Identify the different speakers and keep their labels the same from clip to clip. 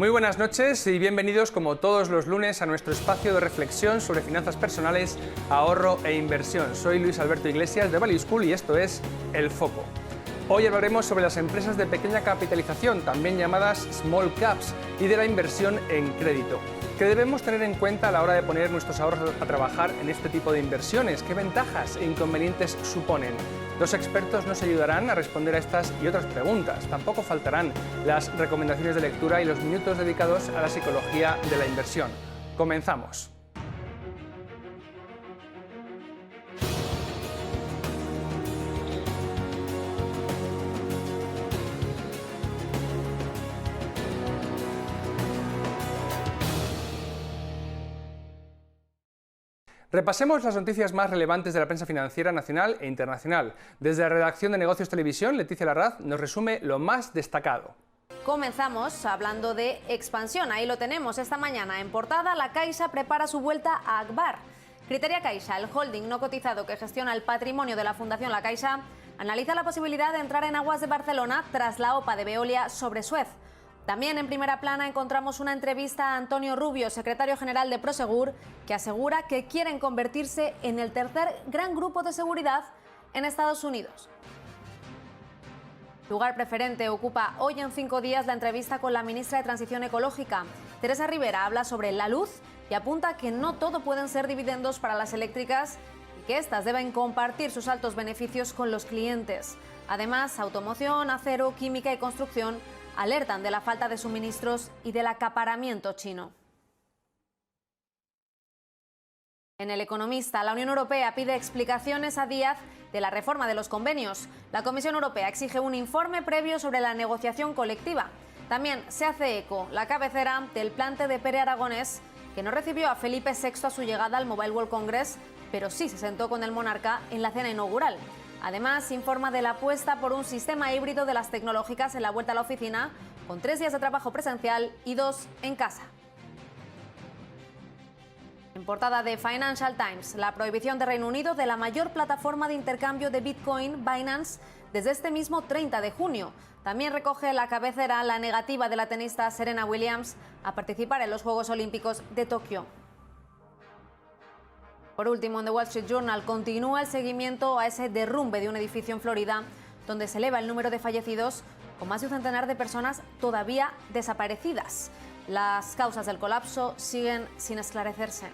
Speaker 1: Muy buenas noches y bienvenidos como todos los lunes a nuestro espacio de reflexión sobre finanzas personales, ahorro e inversión. Soy Luis Alberto Iglesias de Value School y esto es El Foco. Hoy hablaremos sobre las empresas de pequeña capitalización, también llamadas small caps, y de la inversión en crédito. ¿Qué debemos tener en cuenta a la hora de poner nuestros ahorros a trabajar en este tipo de inversiones? ¿Qué ventajas e inconvenientes suponen? Los expertos nos ayudarán a responder a estas y otras preguntas. Tampoco faltarán las recomendaciones de lectura y los minutos dedicados a la psicología de la inversión. Comenzamos. Repasemos las noticias más relevantes de la prensa financiera nacional e internacional. Desde la redacción de Negocios Televisión, Leticia Larraz nos resume lo más destacado.
Speaker 2: Comenzamos hablando de expansión. Ahí lo tenemos esta mañana. En portada, la Caixa prepara su vuelta a Agbar. Criteria Caixa, el holding no cotizado que gestiona el patrimonio de la Fundación La Caixa, analiza la posibilidad de entrar en aguas de Barcelona tras la OPA de Veolia sobre Suez. También en primera plana encontramos una entrevista a Antonio Rubio, secretario general de Prosegur, que asegura que quieren convertirse en el tercer gran grupo de seguridad en Estados Unidos. Lugar preferente ocupa hoy en 5 días la entrevista con la ministra de Transición Ecológica. Teresa Rivera habla sobre la luz y apunta que no todo pueden ser dividendos para las eléctricas y que éstas deben compartir sus altos beneficios con los clientes. Además, automoción, acero, química y construcción alertan de la falta de suministros y del acaparamiento chino. En El Economista, la Unión Europea pide explicaciones a Díaz de la reforma de los convenios. La Comisión Europea exige un informe previo sobre la negociación colectiva. También se hace eco la cabecera del plante de Pere Aragonés, que no recibió a Felipe VI a su llegada al Mobile World Congress, pero sí se sentó con el monarca en la cena inaugural. Además, informa de la apuesta por un sistema híbrido de las tecnológicas en la vuelta a la oficina, con 3 días de trabajo presencial y 2 en casa. En portada de Financial Times, la prohibición de Reino Unido de la mayor plataforma de intercambio de Bitcoin, Binance, desde este mismo 30 de junio. También recoge la cabecera la negativa de la tenista Serena Williams a participar en los Juegos Olímpicos de Tokio. Por último, en The Wall Street Journal continúa el seguimiento a ese derrumbe de un edificio en Florida, donde se eleva el número de fallecidos, con más de un centenar de personas todavía desaparecidas. Las causas del colapso siguen sin esclarecerse.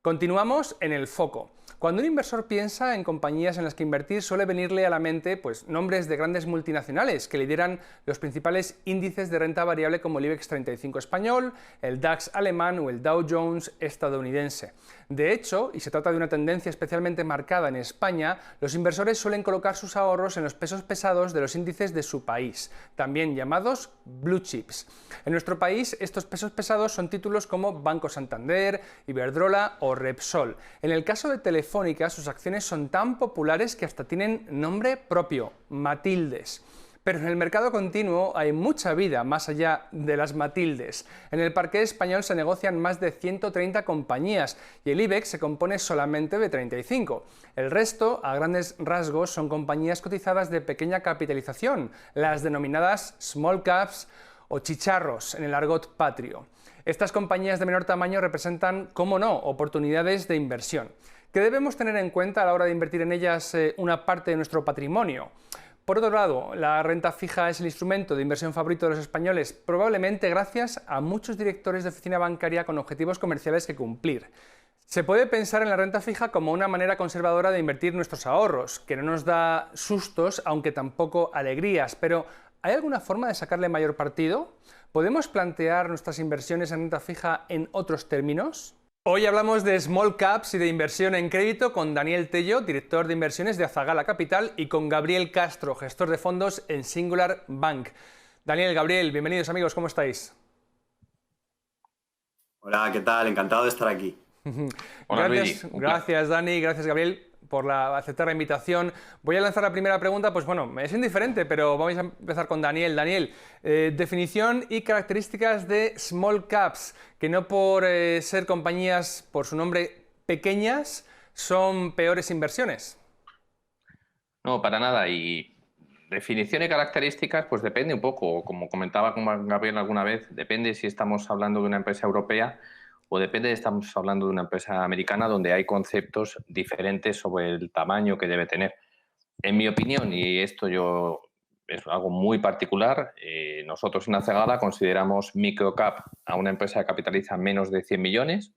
Speaker 1: Continuamos en El Foco. Cuando un inversor piensa en compañías en las que invertir, suele venirle a la mente nombres de grandes multinacionales que lideran los principales índices de renta variable como el IBEX 35 español, el DAX alemán o el Dow Jones estadounidense. De hecho, y se trata de una tendencia especialmente marcada en España, los inversores suelen colocar sus ahorros en los pesos pesados de los índices de su país, también llamados blue chips. En nuestro país, estos pesos pesados son títulos como Banco Santander, Iberdrola o Repsol. En el caso de Telefónica, sus acciones son tan populares que hasta tienen nombre propio, Matildes. Pero en el mercado continuo hay mucha vida más allá de las Matildes. En el parquet español se negocian más de 130 compañías y el IBEX se compone solamente de 35. El resto, a grandes rasgos, son compañías cotizadas de pequeña capitalización, las denominadas small caps o chicharros en el argot patrio. Estas compañías de menor tamaño representan, cómo no, oportunidades de inversión. ¿Qué debemos tener en cuenta a la hora de invertir en ellas una parte de nuestro patrimonio? Por otro lado, la renta fija es el instrumento de inversión favorito de los españoles, probablemente gracias a muchos directores de oficina bancaria con objetivos comerciales que cumplir. Se puede pensar en la renta fija como una manera conservadora de invertir nuestros ahorros, que no nos da sustos, aunque tampoco alegrías, pero ¿hay alguna forma de sacarle mayor partido? ¿Podemos plantear nuestras inversiones en renta fija en otros términos? Hoy hablamos de small caps y de inversión en crédito con Daniel Tello, director de inversiones de Azagala Capital, y con Gabriel Castro, gestor de fondos en Singular Bank. Daniel, Gabriel, bienvenidos amigos, ¿cómo estáis?
Speaker 3: Hola, ¿qué tal? Encantado de estar aquí.
Speaker 4: Hola,
Speaker 1: gracias Dani, gracias Gabriel por aceptar la invitación. Voy a lanzar la primera pregunta, pues bueno, es indiferente, pero vamos a empezar con Daniel. Daniel, definición y características de small caps, que no por ser compañías, por su nombre, pequeñas, son peores inversiones.
Speaker 4: No, para nada. Y definición y características, pues depende un poco, como comentaba con Gabriel alguna vez, depende si estamos hablando de una empresa europea o depende si estamos hablando de una empresa americana, donde hay conceptos diferentes sobre el tamaño que debe tener. En mi opinión, y esto es algo muy particular, nosotros en Acegada consideramos microcap a una empresa que capitaliza menos de 100 millones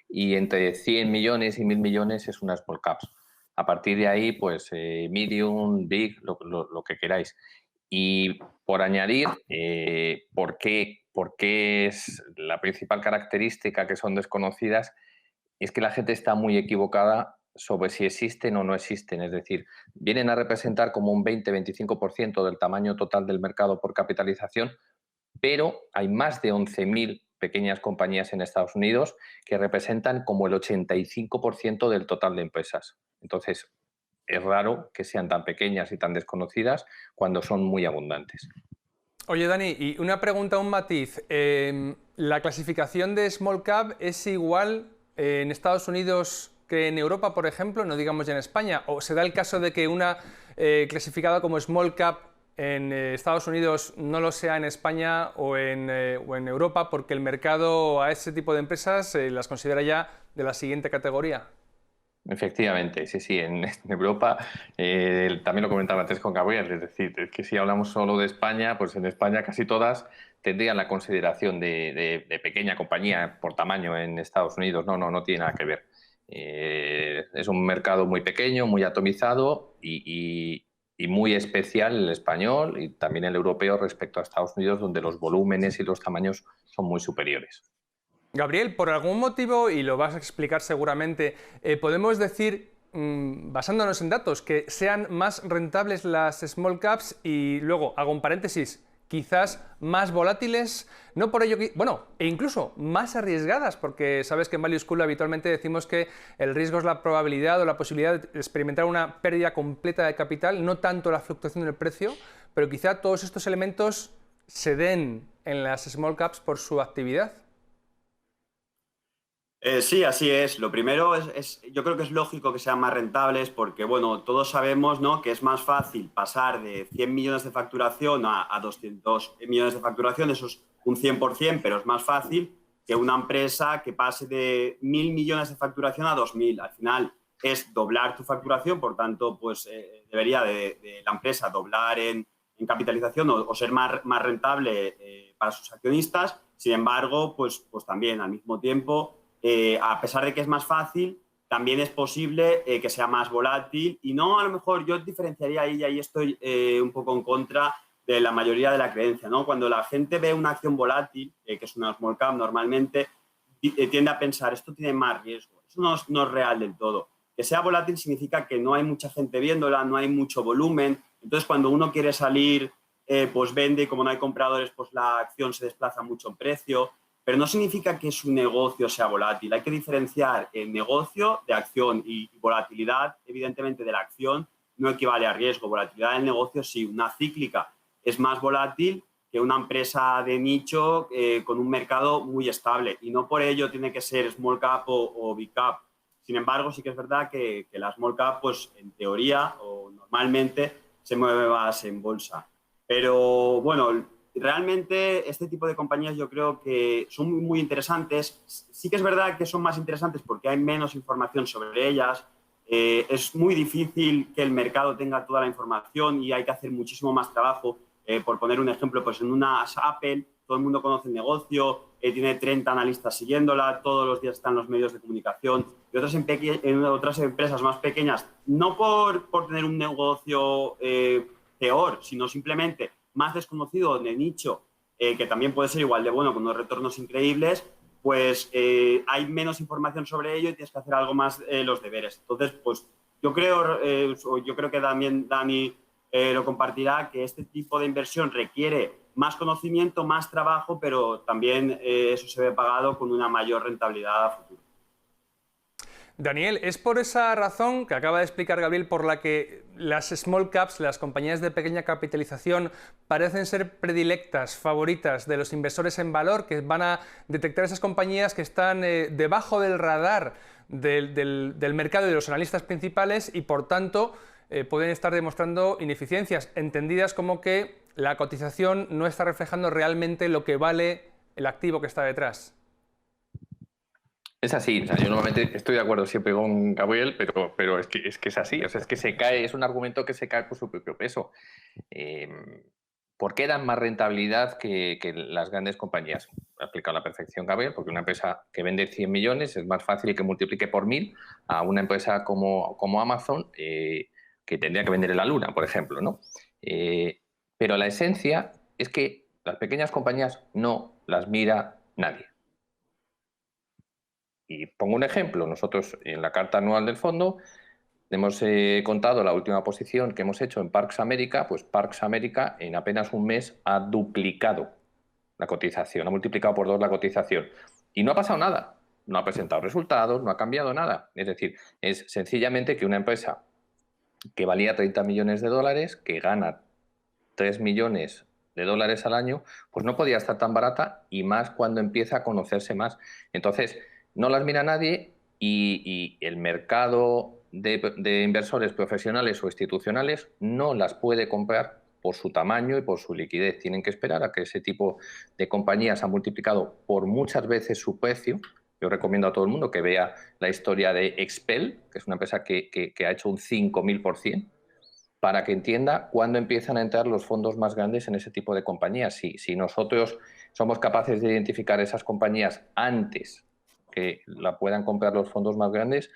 Speaker 4: y entre 100 millones y 1.000 millones es una small cap. A partir de ahí, pues medium, big, lo que queráis. Y por añadir, ¿por qué es la principal característica que son desconocidas? Es que la gente está muy equivocada sobre si existen o no existen. Es decir, vienen a representar como un 20-25% del tamaño total del mercado por capitalización, pero hay más de 11.000 pequeñas compañías en Estados Unidos que representan como el 85% del total de empresas. Entonces, es raro que sean tan pequeñas y tan desconocidas cuando son muy abundantes.
Speaker 1: Oye, Dani, y una pregunta, un matiz. ¿La clasificación de small cap es igual en Estados Unidos que en Europa, por ejemplo, no digamos ya en España? ¿O se da el caso de que una clasificada como small cap en Estados Unidos no lo sea en España o en Europa, porque el mercado a ese tipo de empresas las considera ya de la siguiente categoría?
Speaker 4: Efectivamente, sí, en Europa, también lo comentaba antes con Gabriel, es decir, es que si hablamos solo de España, pues en España casi todas tendrían la consideración de pequeña compañía por tamaño en Estados Unidos. No tiene nada que ver. Es un mercado muy pequeño, muy atomizado y muy especial el español y también el europeo respecto a Estados Unidos, donde los volúmenes y los tamaños son muy superiores.
Speaker 1: Gabriel, por algún motivo, y lo vas a explicar seguramente, podemos decir, basándonos en datos, que sean más rentables las small caps y luego, hago un paréntesis, quizás más volátiles, no por ello, bueno, e incluso más arriesgadas, porque sabes que en Value School habitualmente decimos que el riesgo es la probabilidad o la posibilidad de experimentar una pérdida completa de capital, no tanto la fluctuación del precio, pero quizá todos estos elementos se den en las small caps por su actividad.
Speaker 3: Sí, así es. Lo primero yo creo que es lógico que sean más rentables porque, bueno, todos sabemos, ¿no?, que es más fácil pasar de 100 millones de facturación a 200 millones de facturación, eso es un 100%, pero es más fácil que una empresa que pase de 1.000 millones de facturación a 2.000. Al final es doblar tu facturación, por tanto, pues debería de la empresa doblar en capitalización o ser más rentable para sus accionistas. Sin embargo, pues también al mismo tiempo, a pesar de que es más fácil, también es posible que sea más volátil y no, a lo mejor yo diferenciaría ahí y ahí estoy un poco en contra de la mayoría de la creencia, ¿no? Cuando la gente ve una acción volátil, que es una small cap normalmente, tiende a pensar, esto tiene más riesgo. Eso no es real del todo. Que sea volátil significa que no hay mucha gente viéndola, no hay mucho volumen. Entonces, cuando uno quiere salir, pues vende y como no hay compradores, pues la acción se desplaza mucho en precio. Pero no significa que su negocio sea volátil. Hay que diferenciar el negocio de acción y volatilidad, evidentemente, de la acción no equivale a riesgo. Volatilidad del negocio sí, una cíclica es más volátil que una empresa de nicho con un mercado muy estable y no por ello tiene que ser small cap o big cap. Sin embargo, sí que es verdad que la small cap, pues en teoría o normalmente se mueve más en bolsa. Pero bueno, realmente este tipo de compañías yo creo que son muy interesantes. Sí que es verdad que son más interesantes porque hay menos información sobre ellas. Es muy difícil que el mercado tenga toda la información y hay que hacer muchísimo más trabajo. Por poner un ejemplo, pues en una Apple todo el mundo conoce el negocio, tiene 30 analistas siguiéndola, todos los días están los medios de comunicación. Y en otras empresas más pequeñas, no por tener un negocio peor, sino simplemente más desconocido de nicho, que también puede ser igual de bueno con unos retornos increíbles, pues hay menos información sobre ello y tienes que hacer algo más los deberes. Entonces, pues yo creo que también Dani lo compartirá, que este tipo de inversión requiere más conocimiento, más trabajo, pero también eso se ve pagado con una mayor rentabilidad a futuro.
Speaker 1: Daniel, es por esa razón que acaba de explicar Gabriel por la que las small caps, las compañías de pequeña capitalización, parecen ser predilectas, favoritas de los inversores en valor, que van a detectar esas compañías que están debajo del radar del mercado y de los analistas principales y, por tanto, pueden estar demostrando ineficiencias, entendidas como que la cotización no está reflejando realmente lo que vale el activo que está detrás.
Speaker 4: Es así, o sea, yo normalmente estoy de acuerdo siempre con Gabriel, pero es que es así, o sea, es que se cae, es un argumento que se cae por su propio peso. ¿Por qué dan más rentabilidad que las grandes compañías? Ha explicado a la perfección Gabriel, porque una empresa que vende 100 millones es más fácil que multiplique por 1000 a una empresa como Amazon, que tendría que vender en la luna, por ejemplo, ¿no? Pero la esencia es que las pequeñas compañías no las mira nadie. Y pongo un ejemplo, nosotros en la carta anual del fondo hemos contado la última posición que hemos hecho en Parks America, pues Parks America en apenas un mes ha duplicado la cotización, ha multiplicado por 2 la cotización. Y no ha pasado nada, no ha presentado resultados, no ha cambiado nada. Es decir, es sencillamente que una empresa que valía 30 millones de dólares, que gana 3 millones de dólares al año, pues no podía estar tan barata, y más cuando empieza a conocerse más. Entonces, no las mira nadie y el mercado de inversores profesionales o institucionales no las puede comprar por su tamaño y por su liquidez. Tienen que esperar a que ese tipo de compañías ha multiplicado por muchas veces su precio. Yo recomiendo a todo el mundo que vea la historia de Expel, que es una empresa que ha hecho un 5000%, para que entienda cuándo empiezan a entrar los fondos más grandes en ese tipo de compañías. Si nosotros somos capaces de identificar esas compañías antes que la puedan comprar los fondos más grandes,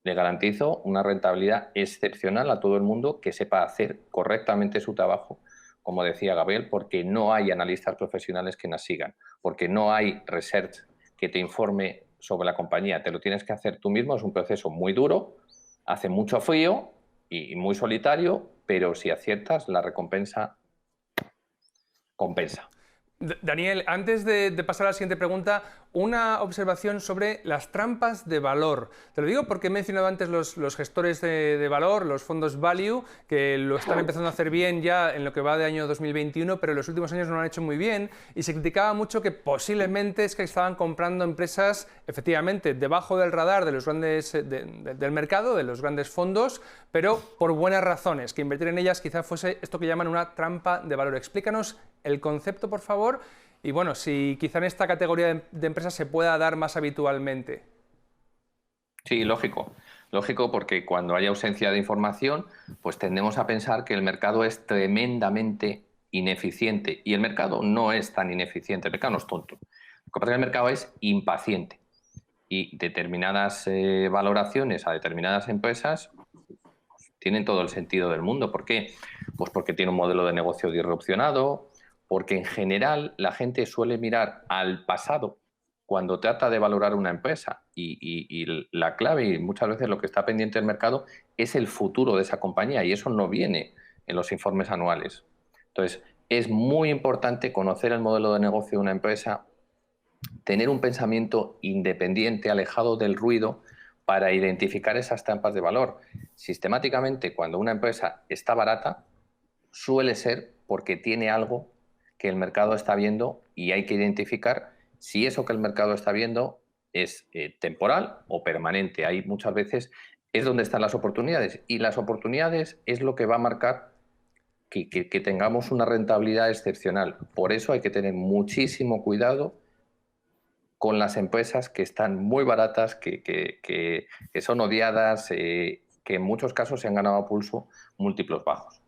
Speaker 4: le garantizo una rentabilidad excepcional a todo el mundo que sepa hacer correctamente su trabajo, como decía Gabriel, porque no hay analistas profesionales que nos sigan, porque no hay research que te informe sobre la compañía. Te lo tienes que hacer tú mismo, es un proceso muy duro, hace mucho frío y muy solitario, pero si aciertas, la recompensa compensa.
Speaker 1: Daniel, antes de pasar a la siguiente pregunta, una observación sobre las trampas de valor. Te lo digo porque he mencionado antes los gestores de valor, los fondos value, que lo están empezando a hacer bien ya en lo que va de año 2021, pero en los últimos años no lo han hecho muy bien, y se criticaba mucho que posiblemente es que estaban comprando empresas, efectivamente, debajo del radar de los grandes del mercado, de los grandes fondos, pero por buenas razones, que invertir en ellas quizá fuese esto que llaman una trampa de valor. Explícanos el concepto, por favor, y bueno, si quizá en esta categoría de empresas se pueda dar más habitualmente.
Speaker 4: Sí, lógico. Lógico, porque cuando hay ausencia de información, pues tendemos a pensar que el mercado es tremendamente ineficiente. Y el mercado no es tan ineficiente, el mercado no es tonto. Lo que pasa es que el mercado es impaciente. Y determinadas valoraciones a determinadas empresas pues, tienen todo el sentido del mundo. ¿Por qué? Pues porque tiene un modelo de negocio disrupcionado, porque en general la gente suele mirar al pasado cuando trata de valorar una empresa y la clave, y muchas veces lo que está pendiente del mercado, es el futuro de esa compañía, y eso no viene en los informes anuales. Entonces, es muy importante conocer el modelo de negocio de una empresa, tener un pensamiento independiente, alejado del ruido, para identificar esas trampas de valor. Sistemáticamente, cuando una empresa está barata, suele ser porque tiene algo que el mercado está viendo, y hay que identificar si eso que el mercado está viendo es temporal o permanente. Ahí muchas veces es donde están las oportunidades, y las oportunidades es lo que va a marcar que tengamos una rentabilidad excepcional. Por eso hay que tener muchísimo cuidado con las empresas que están muy baratas, que son odiadas, que en muchos casos se han ganado a pulso múltiplos bajos.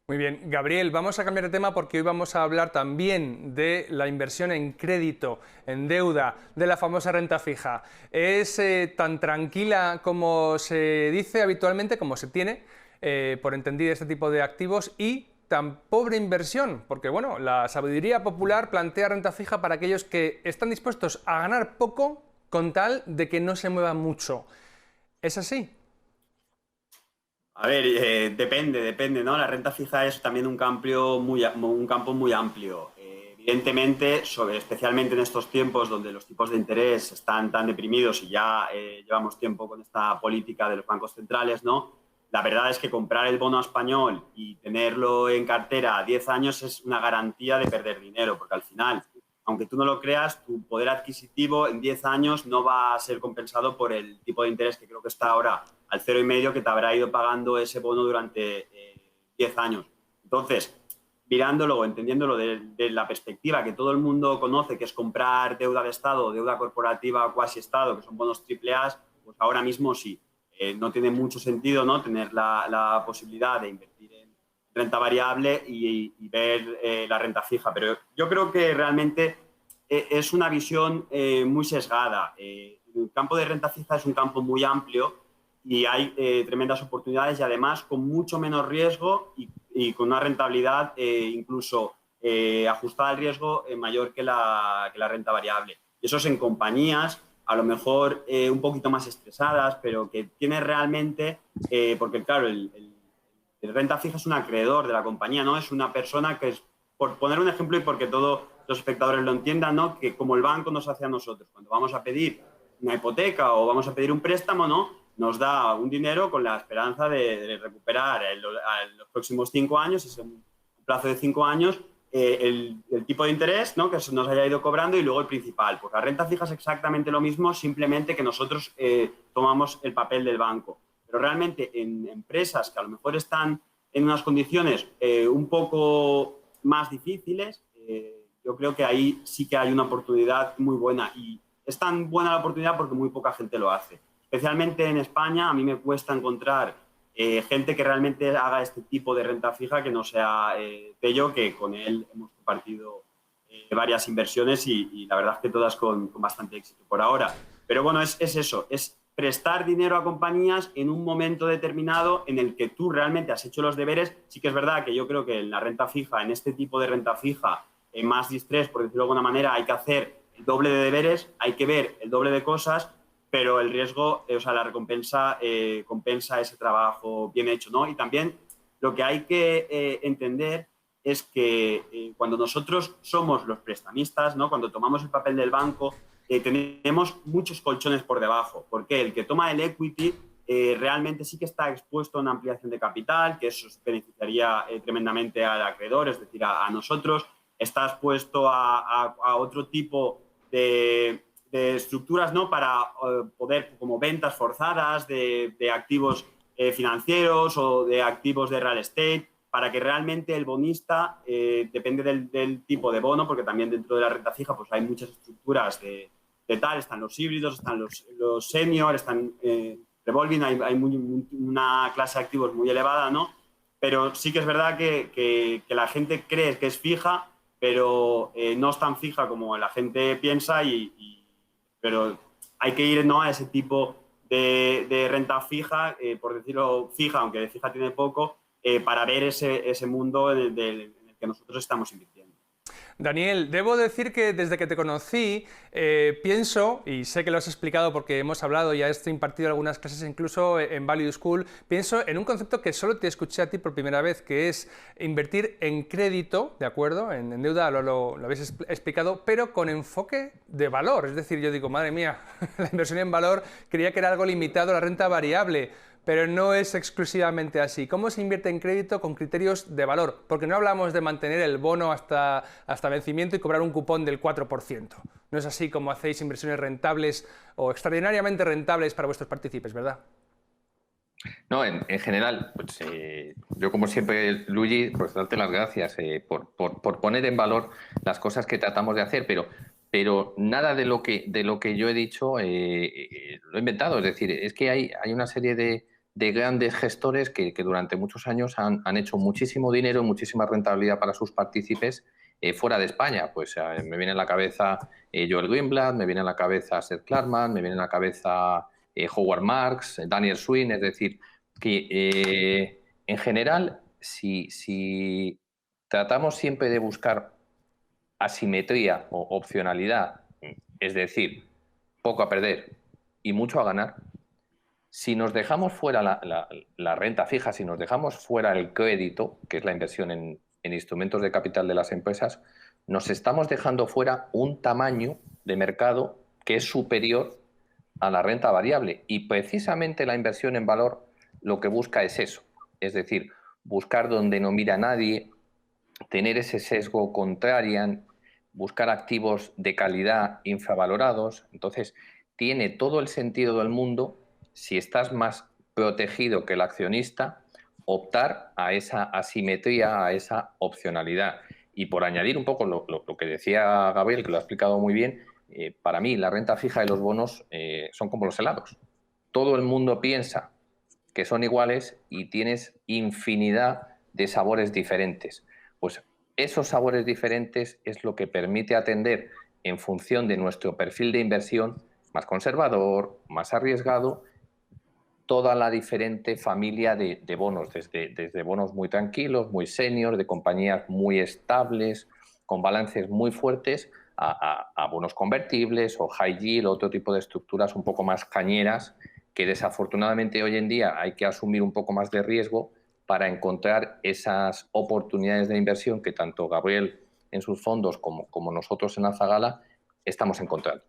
Speaker 1: Muy bien, Gabriel, vamos a cambiar de tema porque hoy vamos a hablar también de la inversión en crédito, en deuda, de la famosa renta fija. ¿Es tan tranquila como se dice habitualmente, como se tiene, por entendido este tipo de activos, y tan pobre inversión? Porque bueno, la sabiduría popular plantea renta fija para aquellos que están dispuestos a ganar poco con tal de que no se mueva mucho. ¿Es así?
Speaker 3: A ver, depende, ¿no? La renta fija es también un campo muy amplio. Evidentemente, especialmente en estos tiempos donde los tipos de interés están tan deprimidos y ya llevamos tiempo con esta política de los bancos centrales, ¿no? La verdad es que comprar el bono español y tenerlo en cartera a 10 años es una garantía de perder dinero, porque al final, aunque tú no lo creas, tu poder adquisitivo en 10 años no va a ser compensado por el tipo de interés que creo que está ahora al 0,5 que te habrá ido pagando ese bono durante 10 años. Entonces, mirándolo, entendiéndolo de la perspectiva que todo el mundo conoce, que es comprar deuda de Estado, deuda corporativa cuasi Estado, que son bonos AAA, pues ahora mismo sí. No tiene mucho sentido, ¿no?, tener la posibilidad de invertir en renta variable y ver la renta fija. Pero yo creo que realmente es una visión muy sesgada. El campo de renta fija es un campo muy amplio y hay tremendas oportunidades y además con mucho menos riesgo y con una rentabilidad incluso ajustada al riesgo mayor que la renta variable. Y eso es en compañías a lo mejor un poquito más estresadas, pero que tiene realmente, porque claro, el renta fija es un acreedor de la compañía, ¿no? Es una persona que es, por poner un ejemplo y porque todos los espectadores lo entiendan, ¿no?, que como el banco nos hace a nosotros, cuando vamos a pedir una hipoteca o vamos a pedir un préstamo, ¿no?, nos da un dinero con la esperanza de recuperar en los próximos 5 años, es un plazo de 5 años, el tipo de interés, ¿no?, que nos haya ido cobrando y luego el principal. Pues la renta fija es exactamente lo mismo, simplemente que nosotros tomamos el papel del banco. Pero realmente en empresas que a lo mejor están en unas condiciones un poco más difíciles, yo creo que ahí sí que hay una oportunidad muy buena. Y es tan buena la oportunidad porque muy poca gente lo hace. Especialmente en España, a mí me cuesta encontrar gente que realmente haga este tipo de renta fija que no sea Tello, que con él hemos compartido varias inversiones y la verdad es que todas con bastante éxito por ahora. Pero bueno, es eso, es prestar dinero a compañías en un momento determinado en el que tú realmente has hecho los deberes. Sí que es verdad que yo creo que en la renta fija, en este tipo de renta fija, más distrés, por decirlo de alguna manera, hay que hacer el doble de deberes, hay que ver el doble de cosas, pero el riesgo, o sea, la recompensa compensa ese trabajo bien hecho, ¿no? Y también lo que hay que entender es que cuando nosotros somos los prestamistas, ¿no?, cuando tomamos el papel del banco, tenemos muchos colchones por debajo, porque el que toma el equity realmente sí que está expuesto a una ampliación de capital, que eso beneficiaría tremendamente al acreedor, es decir, a nosotros. Está expuesto a otro tipo de estructuras, ¿no?, para poder, como ventas forzadas de activos financieros o de activos de real estate, para que realmente el bonista, depende del tipo de bono, porque también dentro de la renta fija pues hay muchas estructuras de tal, están los híbridos, están los senior, están revolving, hay una clase de activos muy elevada, ¿no? Pero sí que es verdad que la gente cree que es fija, pero no es tan fija como la gente piensa, pero hay que ir, ¿no?, a ese tipo de renta fija, por decirlo fija, aunque de fija tiene poco, para ver ese mundo en el que nosotros estamos invirtiendo.
Speaker 1: Daniel, debo decir que desde que te conocí pienso, y sé que lo has explicado porque hemos hablado y has impartido algunas clases incluso en Value School, pienso en un concepto que solo te escuché a ti por primera vez, que es invertir en crédito, ¿de acuerdo? En deuda, lo habéis explicado, pero con enfoque de valor. Es decir, yo digo, madre mía, la inversión en valor creía que era algo limitado a la renta variable, pero no es exclusivamente así. ¿Cómo se invierte en crédito con criterios de valor? Porque no hablamos de mantener el bono hasta vencimiento y cobrar un cupón del 4%. No es así como hacéis inversiones rentables o extraordinariamente rentables para vuestros partícipes, ¿verdad?
Speaker 4: No, en general, pues, yo como siempre, Luigi, pues darte las gracias por poner en valor las cosas que tratamos de hacer, pero nada de lo que yo he dicho lo he inventado. Es decir, es que hay una serie de grandes gestores que durante muchos años han hecho muchísimo dinero, muchísima rentabilidad para sus partícipes fuera de España. Pues me viene a la cabeza Joel Greenblatt, me viene a la cabeza Seth Klarman, me viene a la cabeza Howard Marks, Daniel Swin. Es decir, que en general, si tratamos siempre de buscar asimetría o opcionalidad, es decir, poco a perder y mucho a ganar, si nos dejamos fuera la renta fija, si nos dejamos fuera el crédito, que es la inversión en instrumentos de capital de las empresas, nos estamos dejando fuera un tamaño de mercado que es superior a la renta variable. Y precisamente la inversión en valor lo que busca es eso, es decir, buscar donde no mira nadie, tener ese sesgo contrarian, buscar activos de calidad infravalorados. Entonces, tiene todo el sentido del mundo si estás más protegido que el accionista optar a esa asimetría, a esa opcionalidad. Y por añadir un poco lo que decía Gabriel, que lo ha explicado muy bien, para mí la renta fija y los bonos son como los helados. Todo el mundo piensa que son iguales y tienes infinidad de sabores diferentes. Pues esos sabores diferentes es lo que permite atender en función de nuestro perfil de inversión más conservador, más arriesgado, toda la diferente familia de bonos, desde bonos muy tranquilos, muy senior, de compañías muy estables, con balances muy fuertes, a bonos convertibles o high yield, otro tipo de estructuras un poco más cañeras, que desafortunadamente hoy en día hay que asumir un poco más de riesgo para encontrar esas oportunidades de inversión que tanto Gabriel en sus fondos como nosotros en Azagala estamos encontrando.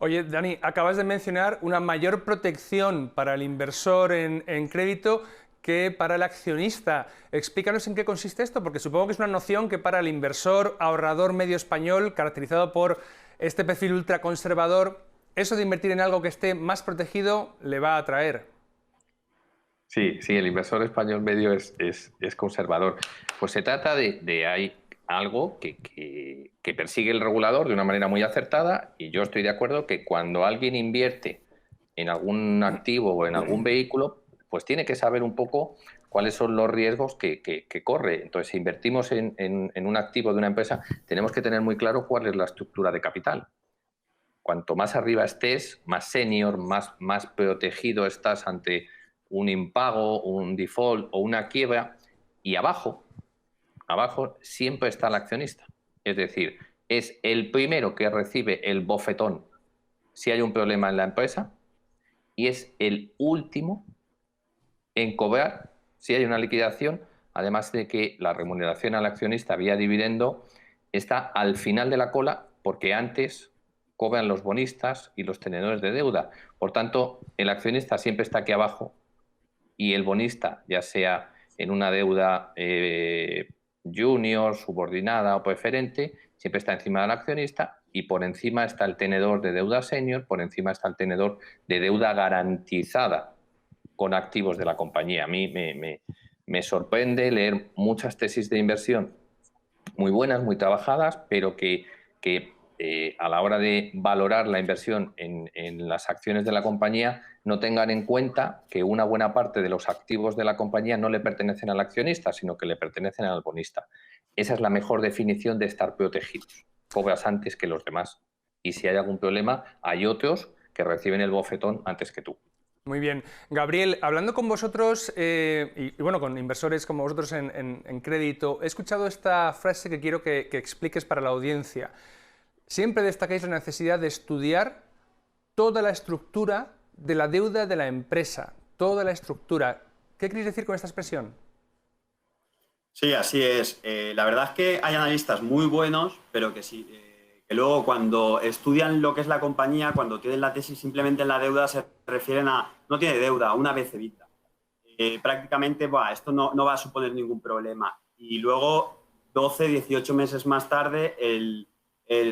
Speaker 1: Oye, Dani, acabas de mencionar una mayor protección para el inversor en crédito que para el accionista. Explícanos en qué consiste esto, porque supongo que es una noción que para el inversor ahorrador medio español, caracterizado por este perfil ultraconservador, eso de invertir en algo que esté más protegido le va a atraer.
Speaker 4: Sí, el inversor español medio es conservador. Pues se trata de hay algo que persigue el regulador de una manera muy acertada, y yo estoy de acuerdo que cuando alguien invierte en algún activo o en algún vehículo, pues tiene que saber un poco cuáles son los riesgos que corre. Entonces, si invertimos en un activo de una empresa, tenemos que tener muy claro cuál es la estructura de capital. Cuanto más arriba estés, más senior, más protegido estás ante un impago, un default o una quiebra, y abajo siempre está el accionista. Es decir, es el primero que recibe el bofetón si hay un problema en la empresa y es el último en cobrar si hay una liquidación, además de que la remuneración al accionista vía dividendo está al final de la cola, porque antes cobran los bonistas y los tenedores de deuda. Por tanto, el accionista siempre está aquí abajo y el bonista, ya sea en una deuda junior, subordinada o preferente, siempre está encima del accionista, y por encima está el tenedor de deuda senior, por encima está el tenedor de deuda garantizada con activos de la compañía. A mí me sorprende leer muchas tesis de inversión muy buenas, muy trabajadas, pero que a la hora de valorar la inversión en las acciones de la compañía no tengan en cuenta que una buena parte de los activos de la compañía no le pertenecen al accionista, sino que le pertenecen al bonista. Esa es la mejor definición de estar protegidos. Cobras antes que los demás. Y si hay algún problema, hay otros que reciben el bofetón antes que tú.
Speaker 1: Muy bien. Gabriel, hablando con vosotros y bueno, con inversores como vosotros en crédito, he escuchado esta frase que quiero que expliques para la audiencia. Siempre destacáis la necesidad de estudiar toda la estructura de la deuda de la empresa, toda la estructura. ¿Qué queréis decir con esta expresión?
Speaker 3: Sí, así es. La verdad es que hay analistas muy buenos, pero que sí, que luego cuando estudian lo que es la compañía, cuando tienen la tesis simplemente en la deuda, se refieren a no tiene deuda, una vez EBITDA. Prácticamente, esto no va a suponer ningún problema. Y luego, 12, 18 meses más tarde,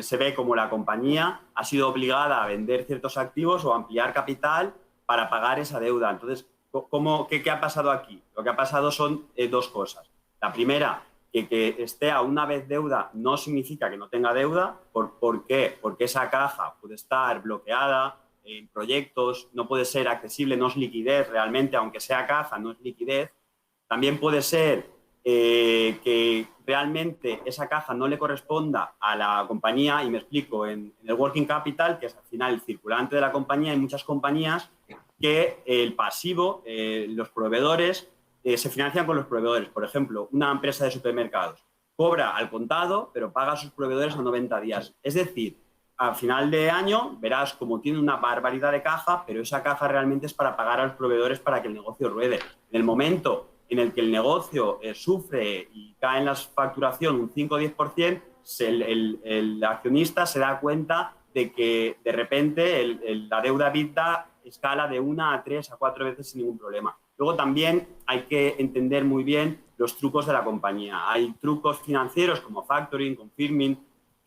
Speaker 3: se ve como la compañía ha sido obligada a vender ciertos activos o ampliar capital para pagar esa deuda. Entonces, ¿qué ha pasado aquí? Lo que ha pasado son dos cosas. La primera, que esté a una vez deuda no significa que no tenga deuda. ¿Por qué? Porque esa caja puede estar bloqueada en proyectos, no puede ser accesible, no es liquidez realmente, aunque sea caja, no es liquidez. También puede ser que realmente esa caja no le corresponda a la compañía, y me explico, en el working capital, que es al final el circulante de la compañía, hay muchas compañías que el pasivo, los proveedores, se financian con los proveedores. Por ejemplo, una empresa de supermercados cobra al contado, pero paga a sus proveedores a 90 días. Es decir, al final de año verás como tiene una barbaridad de caja, pero esa caja realmente es para pagar a los proveedores para que el negocio ruede. En el momento en el que el negocio sufre y cae en la facturación un 5 o 10%, el accionista se da cuenta de que de repente la deuda EBITDA escala de 1 a 3 a 4 veces sin ningún problema. Luego también hay que entender muy bien los trucos de la compañía. Hay trucos financieros como factoring, confirming,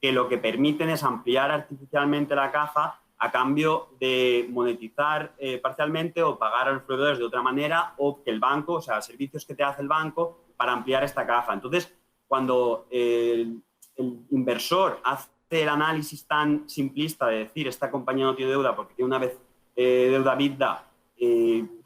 Speaker 3: que lo que permiten es ampliar artificialmente la caja a cambio de monetizar parcialmente o pagar a los proveedores de otra manera, o que el banco, o sea, servicios que te hace el banco para ampliar esta caja. Entonces, cuando el inversor hace el análisis tan simplista de decir esta compañía no tiene deuda porque tiene una vez deuda EBITDA,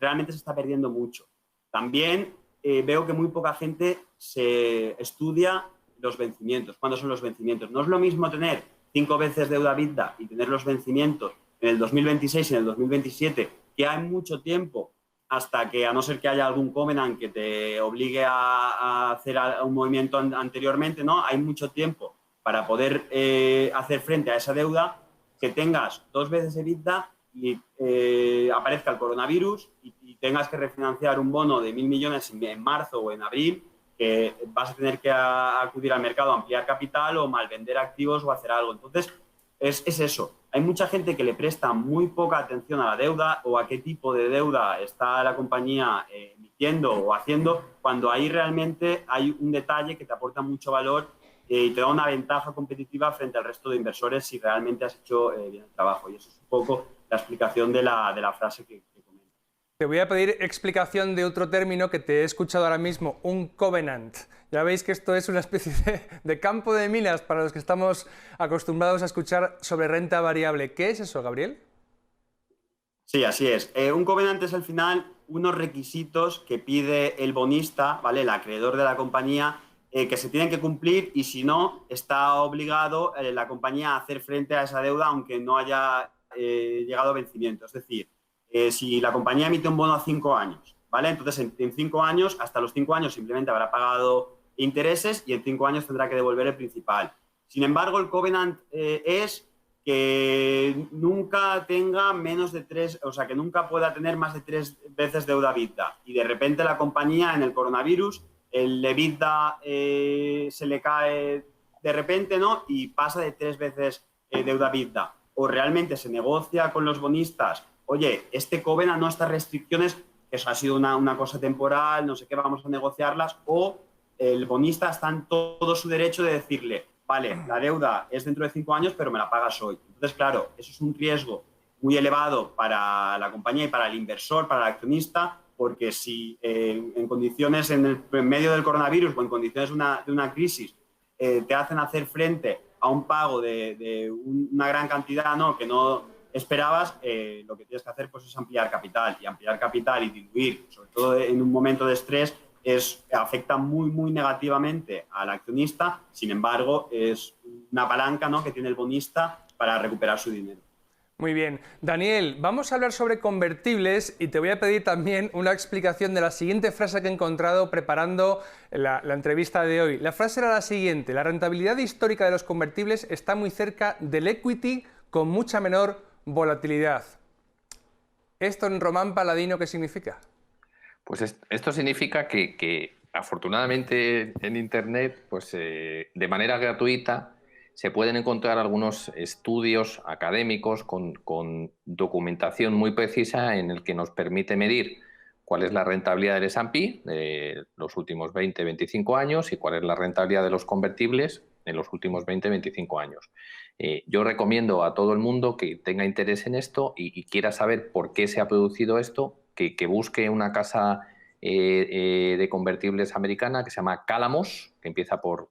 Speaker 3: realmente se está perdiendo mucho. También veo que muy poca gente se estudia los vencimientos. ¿Cuándo son los vencimientos? No es lo mismo tener 5 veces deuda EBITDA y tener los vencimientos en el 2026 y en el 2027, que hay mucho tiempo hasta que, a no ser que haya algún covenant que te obligue a hacer un movimiento anteriormente, ¿no? Hay mucho tiempo para poder hacer frente a esa deuda, que tengas 2 veces EBITDA y aparezca el coronavirus y tengas que refinanciar un bono de 1.000 millones en marzo o en abril, que vas a tener que acudir al mercado a ampliar capital o malvender activos o hacer algo. Entonces, es eso. Hay mucha gente que le presta muy poca atención a la deuda o a qué tipo de deuda está la compañía emitiendo o haciendo, cuando ahí realmente hay un detalle que te aporta mucho valor y te da una ventaja competitiva frente al resto de inversores si realmente has hecho bien el trabajo. Y eso es un poco la explicación de la frase que comento.
Speaker 1: Te voy a pedir explicación de otro término que te he escuchado ahora mismo, un covenant. Ya veis que esto es una especie de campo de minas para los que estamos acostumbrados a escuchar sobre renta variable. ¿Qué es eso, Gabriel?
Speaker 3: Sí, así es. Un covenant es al final unos requisitos que pide el bonista, ¿vale?, el acreedor de la compañía, que se tienen que cumplir, y si no, está obligado la compañía a hacer frente a esa deuda aunque no haya llegado a vencimiento. Es decir, si la compañía emite un bono a 5 años, ¿vale? Entonces, en 5 años, hasta los 5 años simplemente habrá pagado intereses y en 5 años tendrá que devolver el principal. Sin embargo, el covenant es que nunca tenga menos de 3, o sea, que nunca pueda tener más de 3 veces deuda EBITDA. Y de repente la compañía, en el coronavirus, el EBITDA se le cae de repente, ¿no?, y pasa de 3 veces deuda EBITDA. O realmente se negocia con los bonistas: oye, este covenant, no, estas restricciones, eso ha sido una cosa temporal, no sé qué, vamos a negociarlas. O el bonista está en todo su derecho de decirle: vale, la deuda es dentro de 5 años, pero me la pagas hoy. Entonces, claro, eso es un riesgo muy elevado para la compañía y para el inversor, para el accionista, porque si en condiciones, en medio del coronavirus o en condiciones de una crisis, te hacen hacer frente a un pago de una gran cantidad, ¿no?, que no esperabas, lo que tienes que hacer, pues, es ampliar capital. Y ampliar capital y diluir, sobre todo en un momento de estrés, afecta muy, muy negativamente al accionista. Sin embargo, es una palanca, ¿no?, que tiene el bonista para recuperar su dinero.
Speaker 1: Muy bien. Daniel, vamos a hablar sobre convertibles y te voy a pedir también una explicación de la siguiente frase que he encontrado preparando la entrevista de hoy. La frase era la siguiente: la rentabilidad histórica de los convertibles está muy cerca del equity, con mucha menor volatilidad. ¿Esto en román paladino qué significa?
Speaker 4: Pues esto significa que afortunadamente en Internet, pues de manera gratuita, se pueden encontrar algunos estudios académicos con documentación muy precisa en el que nos permite medir cuál es la rentabilidad del S&P de los últimos 20-25 años y cuál es la rentabilidad de los convertibles en los últimos 20-25 años. Yo recomiendo a todo el mundo que tenga interés en esto y quiera saber por qué se ha producido esto, que busque una casa de convertibles americana que se llama Calamos, que empieza por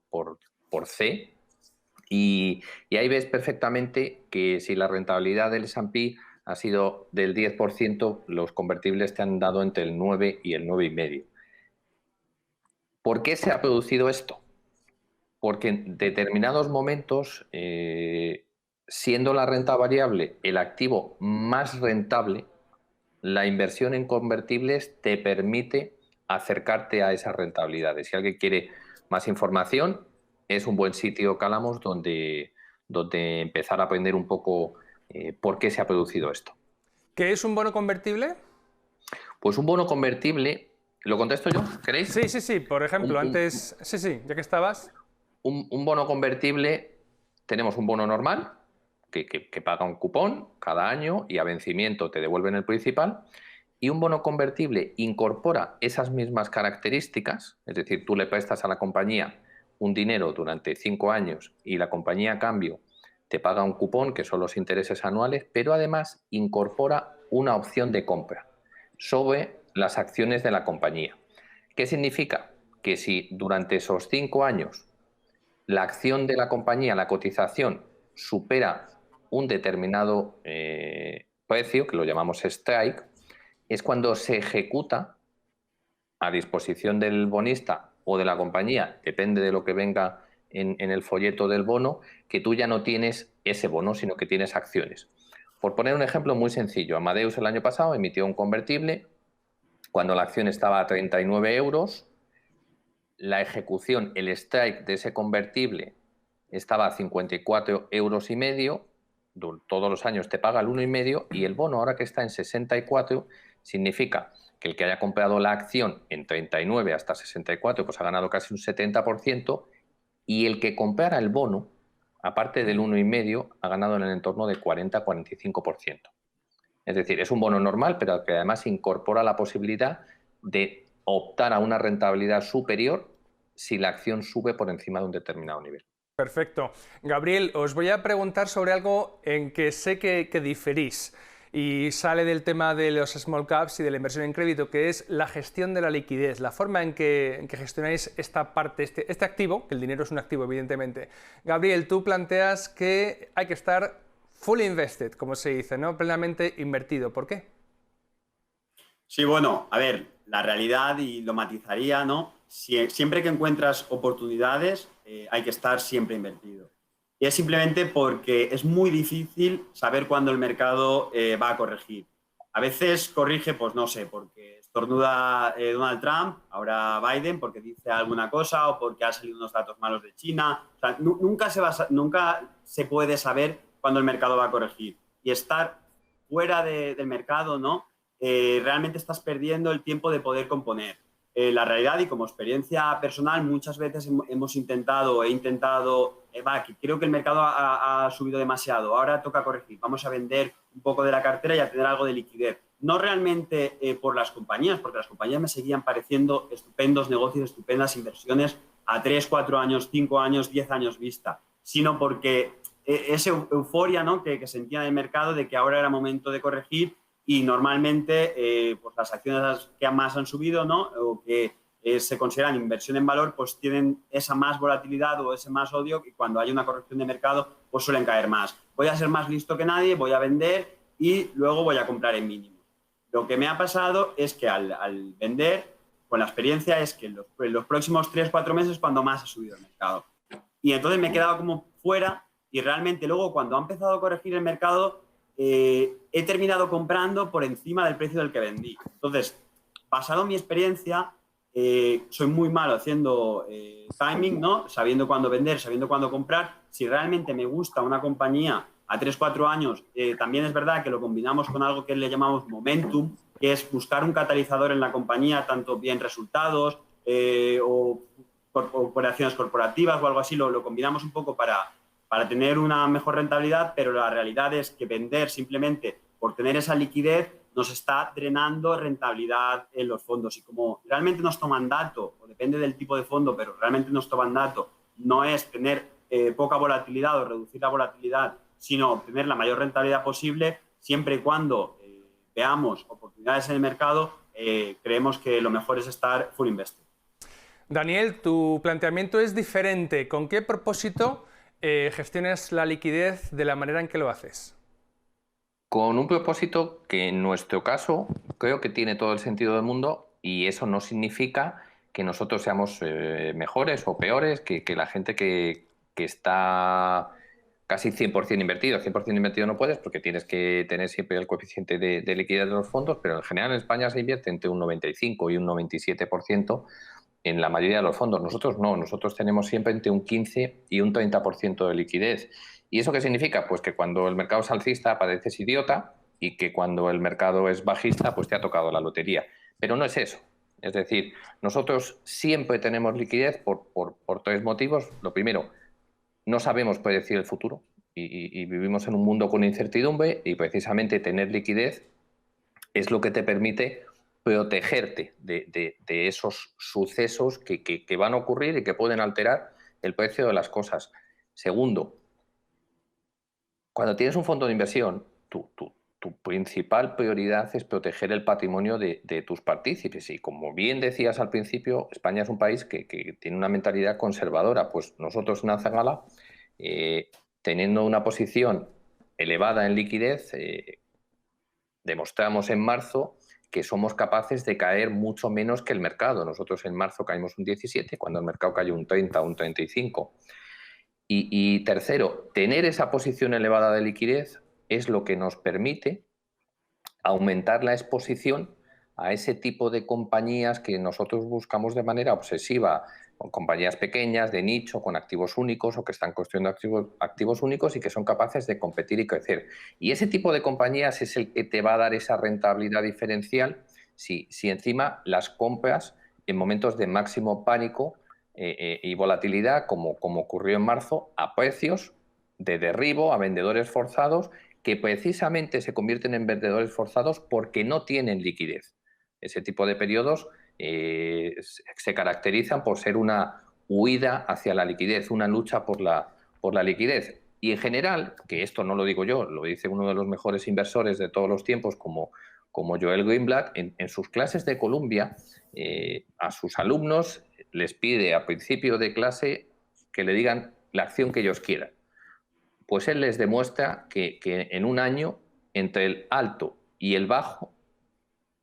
Speaker 4: C, y ahí ves perfectamente que si la rentabilidad del S&P ha sido del 10%, los convertibles te han dado entre el 9 y el 9,5. ¿Por qué se ha producido esto? Porque en determinados momentos, siendo la renta variable el activo más rentable, la inversión en convertibles te permite acercarte a esas rentabilidades. Si alguien quiere más información, es un buen sitio, Calamos, donde empezar a aprender un poco por qué se ha producido esto.
Speaker 1: ¿Qué es un bono convertible?
Speaker 4: Pues un bono convertible, ¿lo contesto yo? ¿Queréis?
Speaker 1: Sí. Por ejemplo, antes... Sí, ya que estabas.
Speaker 4: Un bono convertible, tenemos un bono normal, que paga un cupón cada año y a vencimiento te devuelven el principal, y un bono convertible incorpora esas mismas características, es decir, tú le prestas a la compañía un dinero durante 5 años y la compañía a cambio te paga un cupón, que son los intereses anuales, pero además incorpora una opción de compra sobre las acciones de la compañía. ¿Qué significa? Que si durante esos 5 años la acción de la compañía, la cotización, supera un determinado precio, que lo llamamos strike, es cuando se ejecuta a disposición del bonista o de la compañía, depende de lo que venga en el folleto del bono, que tú ya no tienes ese bono, sino que tienes acciones. Por poner un ejemplo muy sencillo, Amadeus el año pasado emitió un convertible cuando la acción estaba a 39 euros, la ejecución, el strike de ese convertible estaba a 54,5 euros, todos los años te paga el 1,5 y el bono ahora que está en 64 significa que el que haya comprado la acción en 39 hasta 64 pues ha ganado casi un 70% y el que comprara el bono, aparte del 1,5, ha ganado en el entorno de 40-45%. Es decir, es un bono normal, pero que además incorpora la posibilidad de optar a una rentabilidad superior si la acción sube por encima de un determinado nivel.
Speaker 1: Perfecto. Gabriel, os voy a preguntar sobre algo en que sé que diferís y sale del tema de los small caps y de la inversión en crédito, que es la gestión de la liquidez, la forma en que gestionáis esta parte, este activo, que el dinero es un activo, evidentemente. Gabriel, tú planteas que hay que estar fully invested, como se dice, ¿no? Plenamente invertido. ¿Por qué?
Speaker 3: Sí, bueno, a ver, la realidad, y lo matizaría, ¿no? Siempre que encuentras oportunidades, hay que estar siempre invertido. Y es simplemente porque es muy difícil saber cuándo el mercado va a corregir. A veces corrige, pues no sé, porque estornuda Donald Trump, ahora Biden, porque dice alguna cosa o porque han salido unos datos malos de China. O sea, nunca se puede saber cuándo el mercado va a corregir. Y estar fuera del mercado, ¿no? Realmente estás perdiendo el tiempo de poder componer. La realidad, y como experiencia personal, muchas veces he intentado, creo que el mercado ha subido demasiado, ahora toca corregir, vamos a vender un poco de la cartera y a tener algo de liquidez. No realmente por las compañías, porque las compañías me seguían pareciendo estupendos negocios, estupendas inversiones a 3, 4 años, 5 años, 10 años vista, sino porque esa euforia, ¿no?, que sentía en el mercado de que ahora era momento de corregir. Y normalmente pues las acciones que más han subido, ¿no?, o que se consideran inversión en valor, pues tienen esa más volatilidad o ese más odio, y cuando hay una corrección de mercado pues suelen caer más. Voy a ser más listo que nadie, voy a vender y luego voy a comprar en mínimo. Lo que me ha pasado es que al vender, con la experiencia, es que en los próximos 3-4 meses es cuando más ha subido el mercado. Y entonces me he quedado como fuera, y realmente luego cuando ha empezado a corregir el mercado, he terminado comprando por encima del precio del que vendí. Entonces, basado en mi experiencia, soy muy malo haciendo timing, ¿no?, sabiendo cuándo vender, sabiendo cuándo comprar. Si realmente me gusta una compañía a 3-4 años, también es verdad que lo combinamos con algo que le llamamos momentum, que es buscar un catalizador en la compañía, tanto bien resultados o operaciones corporativas o algo así, lo combinamos un poco para tener una mejor rentabilidad, pero la realidad es que vender simplemente por tener esa liquidez nos está drenando rentabilidad en los fondos. Y como realmente nuestro mandato, o depende del tipo de fondo, pero realmente nuestro mandato no es tener poca volatilidad o reducir la volatilidad, sino obtener la mayor rentabilidad posible, siempre y cuando veamos oportunidades en el mercado, creemos que lo mejor es estar full invested.
Speaker 1: Daniel, tu planteamiento es diferente. ¿Con qué propósito gestionas la liquidez de la manera en que lo haces?
Speaker 4: Con un propósito que en nuestro caso creo que tiene todo el sentido del mundo, y eso no significa que nosotros seamos mejores o peores que la gente que está casi 100% invertido. 100% invertido no puedes porque tienes que tener siempre el coeficiente de liquidez de los fondos, pero en general en España se invierte entre un 95 y un 97% en la mayoría de los fondos. Nosotros no, nosotros tenemos siempre entre un 15 y un 30% de liquidez. ¿Y eso qué significa? Pues que cuando el mercado es alcista pareces idiota, y que cuando el mercado es bajista pues te ha tocado la lotería. Pero no es eso. Es decir, nosotros siempre tenemos liquidez por 3 motivos. Lo primero, no sabemos predecir el futuro y vivimos en un mundo con incertidumbre, y precisamente tener liquidez es lo que te permite protegerte de esos sucesos que van a ocurrir y que pueden alterar el precio de las cosas. Segundo, Cuando tienes un fondo de inversión, tu principal prioridad es proteger el patrimonio de tus partícipes. Y como bien decías al principio, España es un país que tiene una mentalidad conservadora. Pues nosotros en Azagala, teniendo una posición elevada en liquidez, demostramos en marzo que somos capaces de caer mucho menos que el mercado. Nosotros en marzo caímos un 17, cuando el mercado cayó un 30, un 35. Y tercero, tener esa posición elevada de liquidez es lo que nos permite aumentar la exposición a ese tipo de compañías que nosotros buscamos de manera obsesiva, con compañías pequeñas, de nicho, con activos únicos o que están construyendo activos únicos y que son capaces de competir y crecer. Y ese tipo de compañías es el que te va a dar esa rentabilidad diferencial si encima las compras en momentos de máximo pánico y volatilidad, como ocurrió en marzo, a precios de derribo, a vendedores forzados, que precisamente se convierten en vendedores forzados porque no tienen liquidez. Ese tipo de periodos se caracterizan por ser una huida hacia la liquidez, una lucha por la liquidez. Y en general, que esto no lo digo yo, lo dice uno de los mejores inversores de todos los tiempos, como Joel Greenblatt, en sus clases de Columbia, a sus alumnos les pide a principio de clase que le digan la acción que ellos quieran. Pues él les demuestra que en un año, entre el alto y el bajo,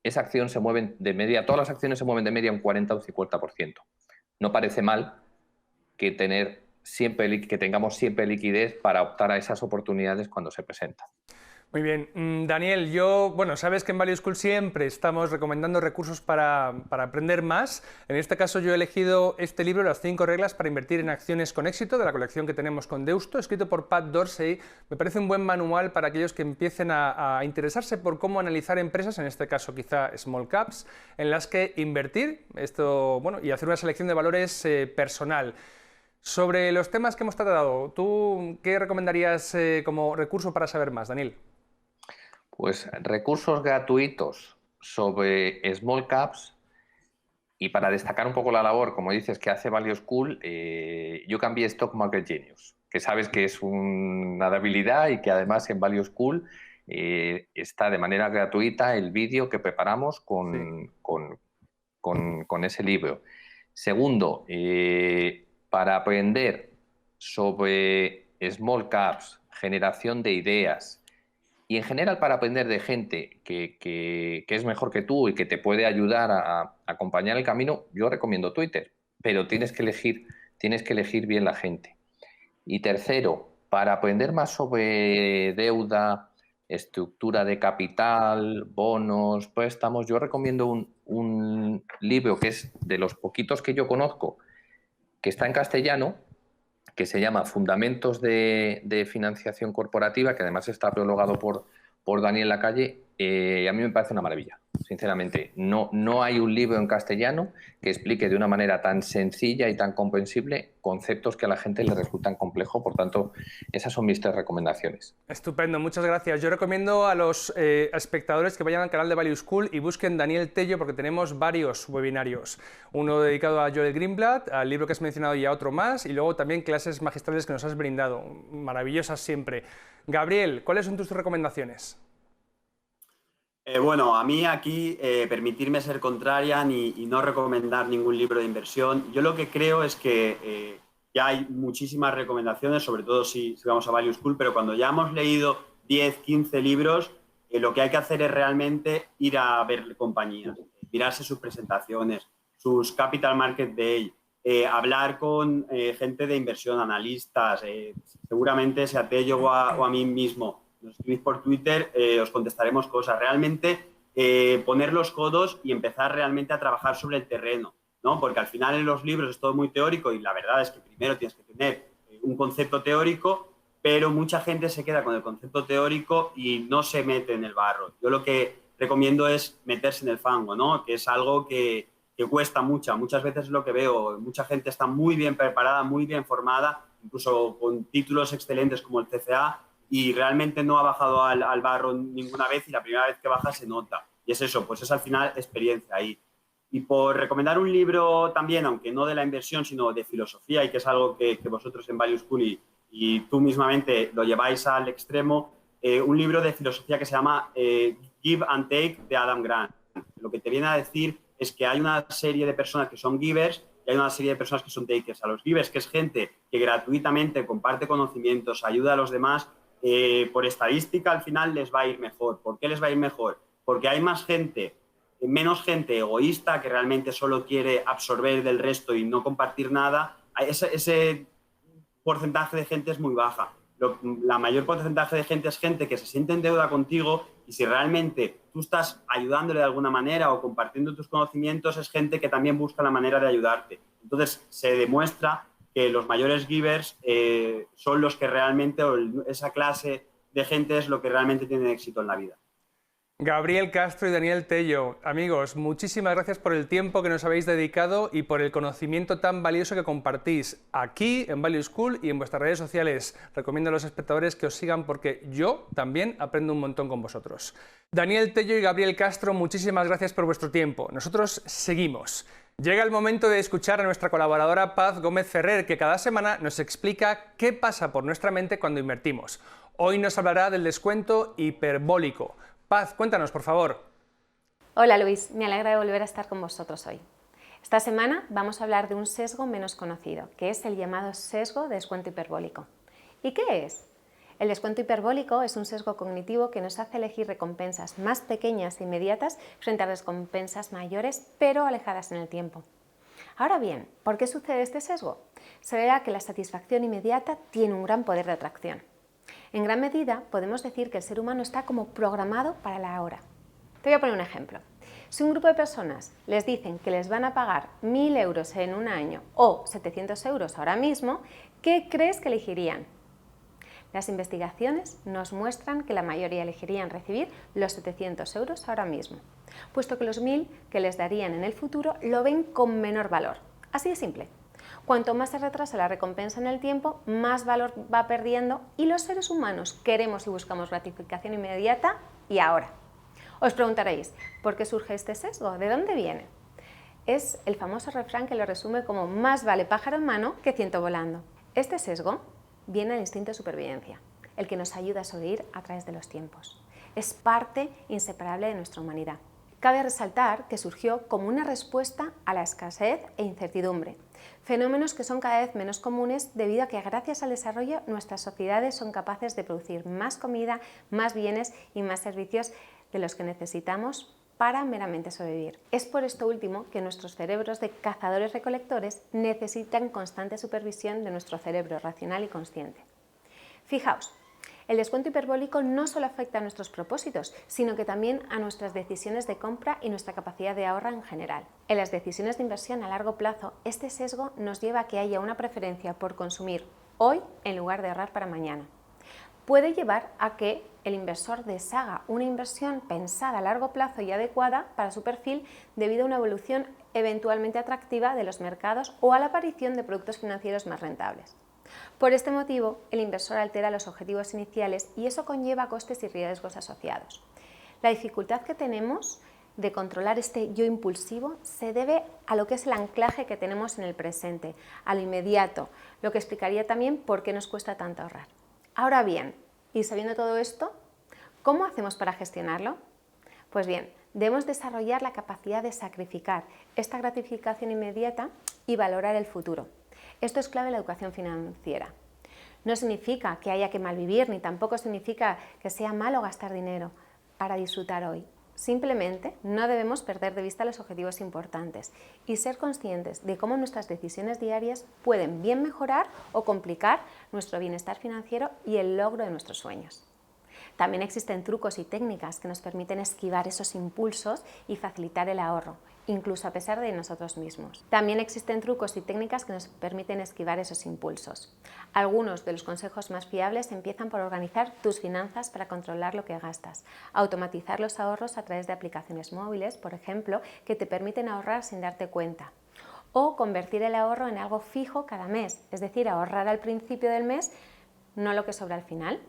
Speaker 4: esa acción se mueve de media, todas las acciones se mueven de media un 40 o un 50%. No parece mal que tengamos siempre liquidez para optar a esas oportunidades cuando se presentan.
Speaker 1: Muy bien. Daniel, sabes que en Value School siempre estamos recomendando recursos para aprender más. En este caso yo he elegido este libro, Las 5 reglas para invertir en acciones con éxito, de la colección que tenemos con Deusto, escrito por Pat Dorsey. Me parece un buen manual para aquellos que empiecen a interesarse por cómo analizar empresas, en este caso quizá small caps, en las que invertir y hacer una selección de valores personal. Sobre los temas que hemos tratado, ¿tú qué recomendarías como recurso para saber más, Daniel?
Speaker 4: Pues recursos gratuitos sobre small caps, y para destacar un poco la labor, como dices, que hace Value School, yo cambié Stock Market Genius, que sabes que es una debilidad y que además en Value School está de manera gratuita el vídeo que preparamos con ese libro. Segundo, para aprender sobre small caps, generación de ideas, y en general para aprender de gente que es mejor que tú y que te puede ayudar a acompañar el camino, yo recomiendo Twitter, pero tienes que elegir bien la gente. Y tercero, para aprender más sobre deuda, estructura de capital, bonos, préstamos, yo recomiendo un libro que es de los poquitos que yo conozco, que está en castellano, que se llama Fundamentos de Financiación Corporativa, que además está prologado por Daniel Lacalle. A mí me parece una maravilla, sinceramente. No hay un libro en castellano que explique de una manera tan sencilla y tan comprensible conceptos que a la gente le resultan complejos. Por tanto, esas son mis 3 recomendaciones.
Speaker 1: Estupendo, muchas gracias. Yo recomiendo a los espectadores que vayan al canal de Value School y busquen Daniel Tello, porque tenemos varios webinarios. Uno dedicado a Joel Greenblatt, al libro que has mencionado y a otro más, y luego también clases magistrales que nos has brindado, maravillosas siempre. Gabriel, ¿cuáles son tus recomendaciones?
Speaker 3: A mí aquí permitirme ser contraria y no recomendar ningún libro de inversión. Yo lo que creo es que ya hay muchísimas recomendaciones, sobre todo si vamos a Value School, pero cuando ya hemos leído 10, 15 libros, lo que hay que hacer es realmente ir a ver compañías, mirarse sus presentaciones, sus Capital Market Day, hablar con gente de inversión, analistas, seguramente sea Tello o a mí mismo. Nos escribís por Twitter, os contestaremos cosas. Realmente poner los codos y empezar realmente a trabajar sobre el terreno, ¿no? Porque al final en los libros es todo muy teórico y la verdad es que primero tienes que tener un concepto teórico, pero mucha gente se queda con el concepto teórico y no se mete en el barro. Yo lo que recomiendo es meterse en el fango, ¿no? Que es algo que cuesta muchas veces es lo que veo. Mucha gente está muy bien preparada, muy bien formada, incluso con títulos excelentes como el CCA, y realmente no ha bajado al barro ninguna vez y la primera vez que baja se nota. Y es eso, pues es al final experiencia ahí. Y por recomendar un libro también, aunque no de la inversión, sino de filosofía, y que es algo que vosotros en Value School y y tú mismamente lo lleváis al extremo, un libro de filosofía que se llama Give and Take de Adam Grant. Lo que te viene a decir es que hay una serie de personas que son givers y hay una serie de personas que son takers. A los givers, que es gente que gratuitamente comparte conocimientos, ayuda a los demás, por estadística al final les va a ir mejor. ¿Por qué les va a ir mejor? Porque hay menos gente egoísta que realmente solo quiere absorber del resto y no compartir nada. Ese porcentaje de gente es muy baja. La mayor porcentaje de gente es gente que se siente en deuda contigo, y si realmente tú estás ayudándole de alguna manera o compartiendo tus conocimientos, es gente que también busca la manera de ayudarte. Entonces se demuestra que los mayores givers son los que realmente, o esa clase de gente es lo que realmente tiene éxito en la vida.
Speaker 1: Gabriel Castro y Daniel Tello, amigos, muchísimas gracias por el tiempo que nos habéis dedicado y por el conocimiento tan valioso que compartís aquí en Value School y en vuestras redes sociales. Recomiendo a los espectadores que os sigan porque yo también aprendo un montón con vosotros. Daniel Tello y Gabriel Castro, muchísimas gracias por vuestro tiempo. Nosotros seguimos. Llega el momento de escuchar a nuestra colaboradora Paz Gómez Ferrer, que cada semana nos explica qué pasa por nuestra mente cuando invertimos. Hoy nos hablará del descuento hiperbólico. Paz, cuéntanos, por favor.
Speaker 5: Hola Luis, me alegra de volver a estar con vosotros hoy. Esta semana vamos a hablar de un sesgo menos conocido, que es el llamado sesgo de descuento hiperbólico. ¿Y qué es? El descuento hiperbólico es un sesgo cognitivo que nos hace elegir recompensas más pequeñas e inmediatas frente a recompensas mayores, pero alejadas en el tiempo. Ahora bien, ¿por qué sucede este sesgo? Se debe a que la satisfacción inmediata tiene un gran poder de atracción. En gran medida, podemos decir que el ser humano está como programado para la ahora. Te voy a poner un ejemplo. Si un grupo de personas les dicen que les van a pagar 1.000 euros en un año o 700 euros ahora mismo, ¿qué crees que elegirían? Las investigaciones nos muestran que la mayoría elegirían recibir los 700 euros ahora mismo, puesto que los 1.000 que les darían en el futuro lo ven con menor valor. Así de simple. Cuanto más se retrasa la recompensa en el tiempo, más valor va perdiendo y los seres humanos queremos y buscamos gratificación inmediata y ahora. Os preguntaréis, ¿por qué surge este sesgo? ¿De dónde viene? Es el famoso refrán que lo resume como más vale pájaro en mano que ciento volando. Este sesgo viene del instinto de supervivencia, el que nos ayuda a sobrevivir a través de los tiempos. Es parte inseparable de nuestra humanidad. Cabe resaltar que surgió como una respuesta a la escasez e incertidumbre, fenómenos que son cada vez menos comunes debido a que gracias al desarrollo nuestras sociedades son capaces de producir más comida, más bienes y más servicios de los que necesitamos para meramente sobrevivir. Es por esto último que nuestros cerebros de cazadores-recolectores necesitan constante supervisión de nuestro cerebro racional y consciente. Fijaos, el descuento hiperbólico no solo afecta a nuestros propósitos, sino que también a nuestras decisiones de compra y nuestra capacidad de ahorro en general. En las decisiones de inversión a largo plazo, este sesgo nos lleva a que haya una preferencia por consumir hoy en lugar de ahorrar para mañana. Puede llevar a que el inversor deshaga una inversión pensada a largo plazo y adecuada para su perfil debido a una evolución eventualmente atractiva de los mercados o a la aparición de productos financieros más rentables. Por este motivo, el inversor altera los objetivos iniciales y eso conlleva costes y riesgos asociados. La dificultad que tenemos de controlar este yo impulsivo se debe a lo que es el anclaje que tenemos en el presente, a lo inmediato, lo que explicaría también por qué nos cuesta tanto ahorrar. Ahora bien, y sabiendo todo esto, ¿cómo hacemos para gestionarlo? Pues bien, debemos desarrollar la capacidad de sacrificar esta gratificación inmediata y valorar el futuro. Esto es clave en la educación financiera. No significa que haya que malvivir, ni tampoco significa que sea malo gastar dinero para disfrutar hoy. Simplemente no debemos perder de vista los objetivos importantes y ser conscientes de cómo nuestras decisiones diarias pueden bien mejorar o complicar nuestro bienestar financiero y el logro de nuestros sueños. También existen trucos y técnicas que nos permiten esquivar esos impulsos y facilitar el ahorro, incluso a pesar de nosotros mismos. También existen trucos y técnicas que nos permiten esquivar esos impulsos. Algunos de los consejos más fiables empiezan por organizar tus finanzas para controlar lo que gastas, automatizar los ahorros a través de aplicaciones móviles, por ejemplo, que te permiten ahorrar sin darte cuenta, o convertir el ahorro en algo fijo cada mes, es decir, ahorrar al principio del mes, no lo que sobra al final.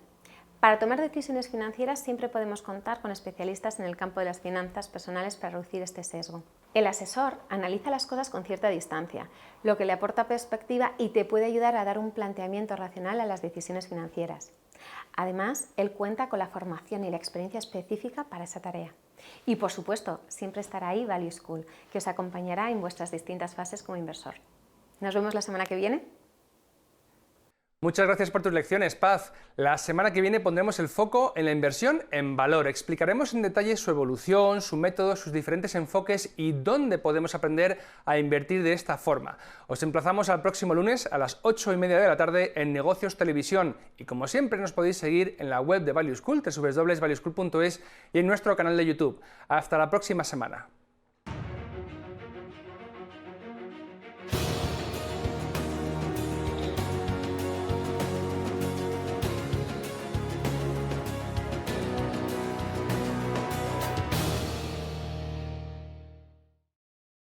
Speaker 5: Para tomar decisiones financieras siempre podemos contar con especialistas en el campo de las finanzas personales para reducir este sesgo. El asesor analiza las cosas con cierta distancia, lo que le aporta perspectiva y te puede ayudar a dar un planteamiento racional a las decisiones financieras. Además, él cuenta con la formación y la experiencia específica para esa tarea. Y por supuesto, siempre estará ahí Value School, que os acompañará en vuestras distintas fases como inversor. Nos vemos la semana que viene.
Speaker 1: Muchas gracias por tus lecciones, Paz. La semana que viene pondremos el foco en la inversión en valor. Explicaremos en detalle su evolución, su método, sus diferentes enfoques y dónde podemos aprender a invertir de esta forma. Os emplazamos al próximo lunes a las 8:30 de la tarde en Negocios Televisión. Y como siempre nos podéis seguir en la web de Value School, www.valueschool.es, y en nuestro canal de YouTube. Hasta la próxima semana.